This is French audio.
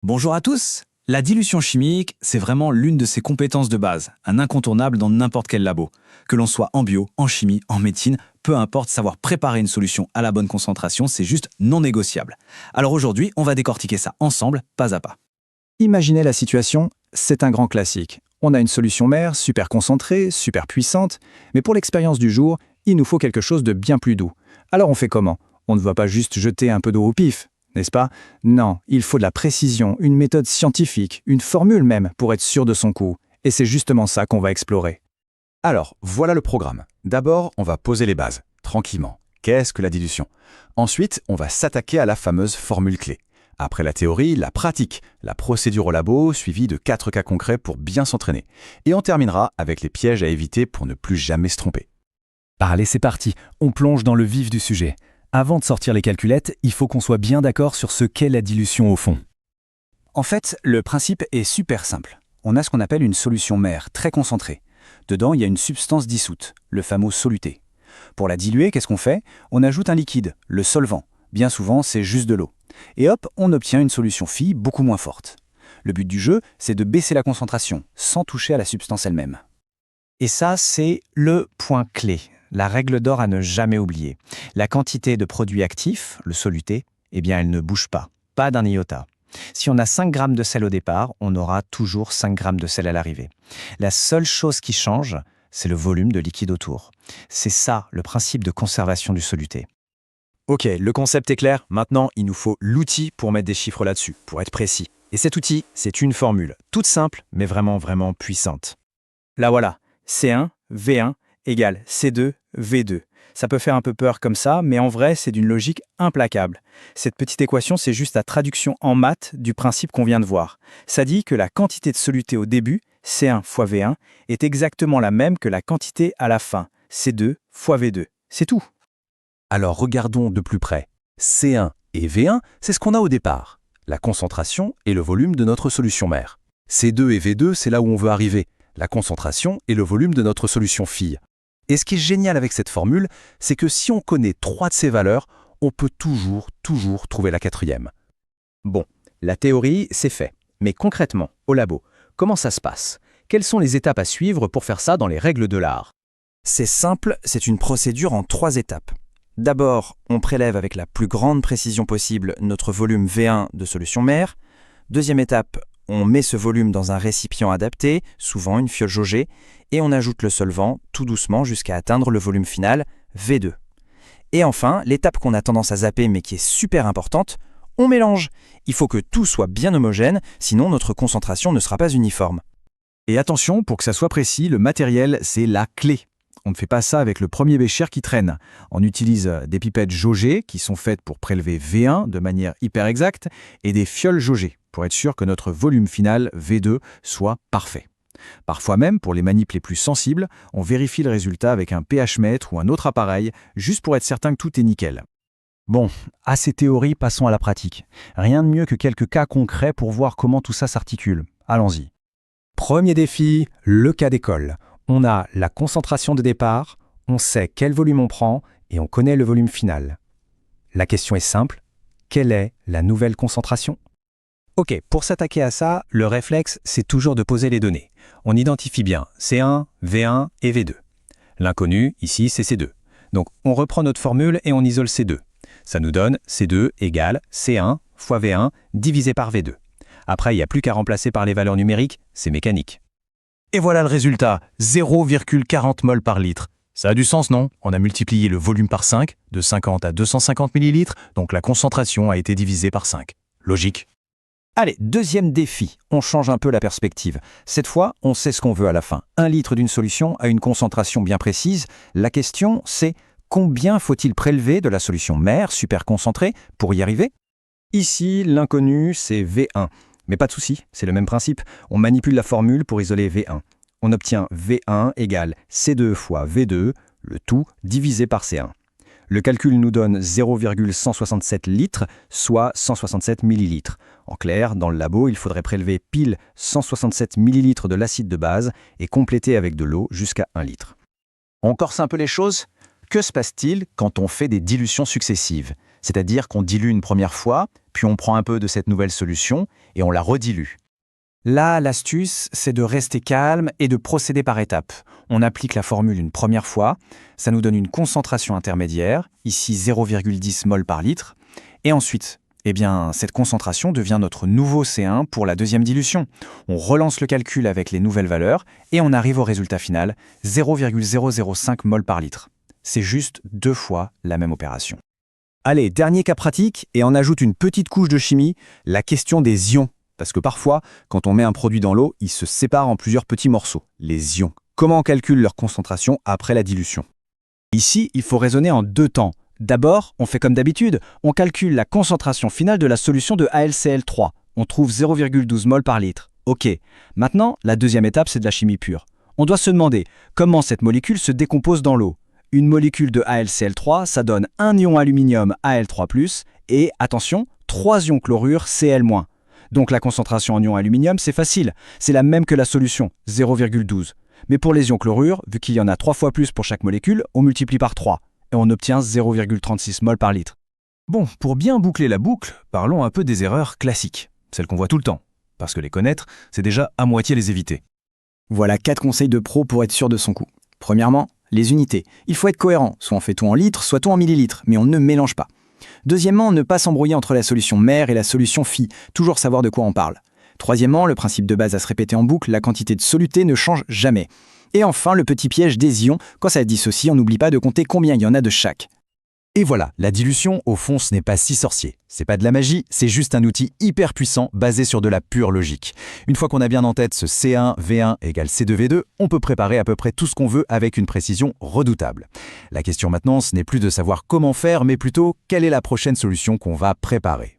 Bonjour à tous. La dilution chimique, c'est vraiment l'une de ces compétences de base, un incontournable dans n'importe quel labo. Que l'on soit en bio, en chimie, en médecine, peu importe, savoir préparer une solution à la bonne concentration, c'est juste non négociable. Alors aujourd'hui, on va décortiquer ça ensemble, pas à pas. Imaginez la situation, c'est un grand classique. On a une solution mère super concentrée, super puissante, mais pour l'expérience du jour, il nous faut quelque chose de bien plus doux. Alors on fait comment? On ne va pas juste jeter un peu d'eau au pif, n'est-ce pas? Non, il faut de la précision, une méthode scientifique, une formule même pour être sûr de son coup. Et c'est justement ça qu'on va explorer. Alors, voilà le programme. D'abord, on va poser les bases, tranquillement. Qu'est-ce que la dilution? Ensuite, on va s'attaquer à la fameuse formule clé. Après la théorie, la pratique, la procédure au labo, suivie de 4 cas concrets pour bien s'entraîner. Et on terminera avec les pièges à éviter pour ne plus jamais se tromper. Allez, c'est parti, on plonge dans le vif du sujet. Avant de sortir les calculettes, il faut qu'on soit bien d'accord sur ce qu'est la dilution au fond. En fait, le principe est super simple. On a ce qu'on appelle une solution mère, très concentrée. Dedans, il y a une substance dissoute, le fameux soluté. Pour la diluer, qu'est-ce qu'on fait? On ajoute un liquide, le solvant. Bien souvent, c'est juste de l'eau. Et hop, on obtient une solution phi beaucoup moins forte. Le but du jeu, c'est de baisser la concentration, sans toucher à la substance elle-même. Et ça, c'est le point clé, la règle d'or à ne jamais oublier. La quantité de produit actif, le soluté, eh bien, elle ne bouge pas d'un iota. Si on a 5 grammes de sel au départ, on aura toujours 5 grammes de sel à l'arrivée. La seule chose qui change, c'est le volume de liquide autour. C'est ça, le principe de conservation du soluté. Ok, le concept est clair, maintenant il nous faut l'outil pour mettre des chiffres là-dessus, pour être précis. Et cet outil, c'est une formule, toute simple, mais vraiment puissante. Là voilà, C1, V1 égale C2, V2. Ça peut faire un peu peur comme ça, mais en vrai, c'est d'une logique implacable. Cette petite équation, c'est juste la traduction en maths du principe qu'on vient de voir. Ça dit que la quantité de soluté au début, C1 fois V1, est exactement la même que la quantité à la fin, C2 fois V2. C'est tout. Alors regardons de plus près. C1 et V1, c'est ce qu'on a au départ. La concentration et le volume de notre solution mère. C2 et V2, c'est là où on veut arriver. La concentration et le volume de notre solution fille. Et ce qui est génial avec cette formule, c'est que si on connaît 3 de ces valeurs, on peut toujours trouver la 4e. Bon, la théorie, c'est fait. Mais concrètement, au labo, comment ça se passe? Quelles sont les étapes à suivre pour faire ça dans les règles de l'art? C'est simple, c'est une procédure en 3 étapes. D'abord, on prélève avec la plus grande précision possible notre volume V1 de solution mère. Deuxième étape, on met ce volume dans un récipient adapté, souvent une fiole jaugée, et on ajoute le solvant tout doucement jusqu'à atteindre le volume final, V2. Et enfin, l'étape qu'on a tendance à zapper mais qui est super importante, on mélange. Il faut que tout soit bien homogène, sinon notre concentration ne sera pas uniforme. Et attention, pour que ça soit précis, le matériel, c'est la clé. On ne fait pas ça avec le premier bécher qui traîne. On utilise des pipettes jaugées qui sont faites pour prélever V1 de manière hyper exacte et des fioles jaugées pour être sûr que notre volume final, V2, soit parfait. Parfois même, pour les manips les plus sensibles, on vérifie le résultat avec un pH-mètre ou un autre appareil, juste pour être certain que tout est nickel. Bon, assez théorie, passons à la pratique. Rien de mieux que quelques cas concrets pour voir comment tout ça s'articule. Allons-y. Premier défi, le cas d'école. On a la concentration de départ, on sait quel volume on prend et on connaît le volume final. La question est simple, quelle est la nouvelle concentration? Ok, pour s'attaquer à ça, le réflexe, c'est toujours de poser les données. On identifie bien C1, V1 et V2. L'inconnu, ici, c'est C2. Donc, on reprend notre formule et on isole C2. Ça nous donne C2 égale C1 fois V1 divisé par V2. Après, il n'y a plus qu'à remplacer par les valeurs numériques, c'est mécanique. Et voilà le résultat, 0,40 mol par litre. Ça a du sens, non? On a multiplié le volume par 5, de 50 à 250 millilitres, donc la concentration a été divisée par 5. Logique. Allez, deuxième défi, on change un peu la perspective. Cette fois, on sait ce qu'on veut à la fin. 1 litre d'une solution à une concentration bien précise. La question, c'est combien faut-il prélever de la solution mère super concentrée pour y arriver? Ici, l'inconnu, c'est V1. Mais pas de souci, c'est le même principe. On manipule la formule pour isoler V1. On obtient V1 égale C2 fois V2, le tout divisé par C1. Le calcul nous donne 0,167 litres, soit 167 millilitres. En clair, dans le labo, il faudrait prélever pile 167 millilitres de l'acide de base et compléter avec de l'eau jusqu'à 1 litre. On corse un peu les choses? Que se passe-t-il quand on fait des dilutions successives? C'est-à-dire qu'on dilue une première fois, puis on prend un peu de cette nouvelle solution et on la redilue. Là, l'astuce, c'est de rester calme et de procéder par étapes. On applique la formule une première fois, ça nous donne une concentration intermédiaire, ici 0,10 mol par litre, et ensuite, cette concentration devient notre nouveau C1 pour la deuxième dilution. On relance le calcul avec les nouvelles valeurs et on arrive au résultat final, 0,005 mol par litre. C'est juste 2 fois la même opération. Allez, dernier cas pratique, et on ajoute une petite couche de chimie, la question des ions. Parce que parfois, quand on met un produit dans l'eau, il se sépare en plusieurs petits morceaux, les ions. Comment on calcule leur concentration après la dilution? Ici, il faut raisonner en 2 temps. D'abord, on fait comme d'habitude, on calcule la concentration finale de la solution de AlCl3. On trouve 0,12 mol par litre. Ok, maintenant, la deuxième étape, c'est de la chimie pure. On doit se demander comment cette molécule se décompose dans l'eau. Une molécule de AlCl3, ça donne un ion aluminium Al3+, et, attention, 3 ions chlorure Cl-. Donc la concentration en ion aluminium, c'est facile, c'est la même que la solution, 0,12. Mais pour les ions chlorure, vu qu'il y en a 3 fois plus pour chaque molécule, on multiplie par 3, et on obtient 0,36 mol par litre. Bon, pour bien boucler la boucle, parlons un peu des erreurs classiques, celles qu'on voit tout le temps. Parce que les connaître, c'est déjà à moitié les éviter. Voilà 4 conseils de pro pour être sûr de son coup. Premièrement, les unités. Il faut être cohérent, soit on fait tout en litres, soit tout en millilitres, mais on ne mélange pas. Deuxièmement, ne pas s'embrouiller entre la solution mère et la solution phi, toujours savoir de quoi on parle. Troisièmement, le principe de base à se répéter en boucle, la quantité de soluté ne change jamais. Et enfin, le petit piège des ions, quand ça se dissocie, on n'oublie pas de compter combien il y en a de chaque. Et voilà, la dilution, au fond, ce n'est pas si sorcier. C'est pas de la magie, c'est juste un outil hyper puissant basé sur de la pure logique. Une fois qu'on a bien en tête ce C1V1 égale C2V2, on peut préparer à peu près tout ce qu'on veut avec une précision redoutable. La question maintenant, ce n'est plus de savoir comment faire, mais plutôt quelle est la prochaine solution qu'on va préparer.